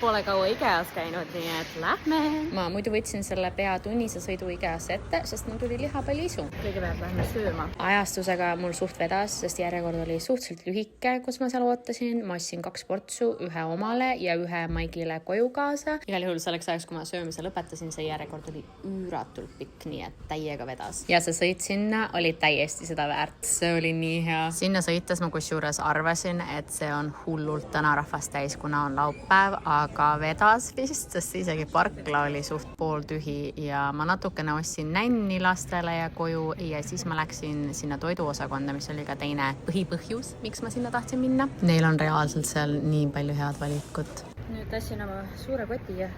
Pole kaua IKEA-s käinud, nii et lähme. Ma muidu võtsin selle pea tunnise sõidu IKEA-sse ette, sest mul tuli lihapalliisu. Kõigepealt lähme sööma. Ajastusega mul suht vedas, sest järjekord oli suhteliselt lühike, kus ma seal ootasin. Ma ostsin 2 portsu, ühe omale ja ühe Maigile koju kaasa. Igal juhul selleks ajaks, kui ma söömise lõpetasin, see järjekord oli üüratult pikk, nii et täiega vedas. Ja see sõit sinna oli täiesti seda väärt. See oli nii hea. Sinna sõites ma kusjuures arvasin, et see on hullult täna rahvast täis, kuna on laupäev, aga vedas vist, sest isegi parkla oli suht pooltühi ja ma natukene ostsin nänni lastele ja koju ja siis ma läksin sinna toiduosakonda, mis oli ka teine põhipõhjus, miks ma sinna tahtsin minna. Neil on reaalselt seal nii palju head valikut. Nüüd tassin oma suure koti ja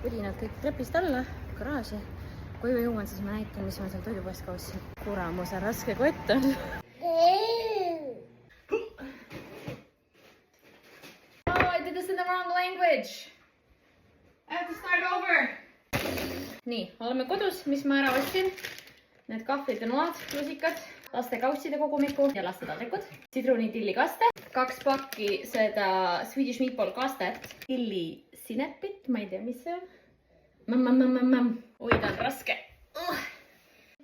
võdinad kõik trepist alla, garaaži. Koju jõuan, siis ma näitan, mis ma seal toidupoest ka ostsin. Kuramuse raske kott on. This in the wrong language. I have to start over. Nii, oleme kodus, mis ma ära ostsin. Need kahvlid ja noad, lusikad, laste kausside kogumiku ja laste taldrikud. Sidrunitilli-kaste, 2 pakki seda Swedish Meatball kastet, tilli-sinepit, ma ei tea, mis see on. Oi, ta on raske.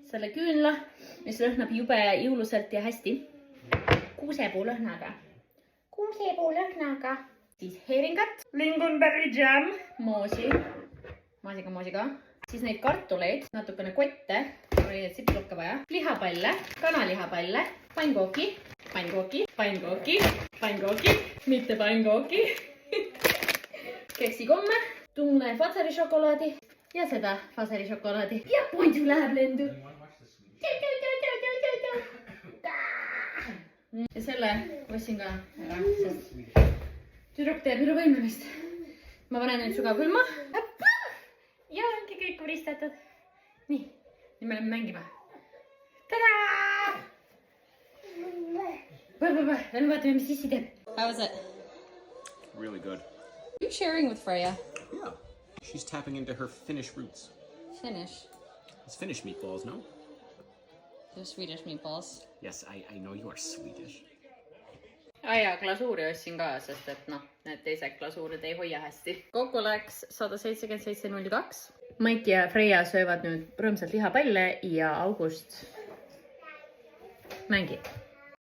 Selle küünla, mis lõhnab jube jõuluselt ja hästi. Kuusepuu lõhnaga. Siis heeringat, lingonberry jam, moosiga. Siis neid kartuleid, natukene kotte, oli neid sipilukka vaja, lihapalle, kanalihapalle, pannkooki, mitte pannkooki, keksikomme, tuune faserišokolaadi ja seda faserišokolaadi. Ja pondu läheb lendu. Ja selle võtsin ka ära, sest tüdruk teeb ilu võimlemist. Ma panen nüüd sügavkülma. Ja ongi kõik vristatud. Nii, nüüd me läheme mängima. Tadaa! Lähme vaatame, mis sissi teeb. How was it? Really good. Are you sharing with Freya? Yeah. She's tapping into her Finnish roots. Finnish. It's Finnish meatballs, no? They're Swedish meatballs. Yes, I know you are Swedish. Ja glasuuri ostsin ka, sest et need teised glasuurid ei hoia hästi. Kokku läks 177.02. Mait ja Freya söövad nüüd rõõmsalt lihapalle ja August mängib.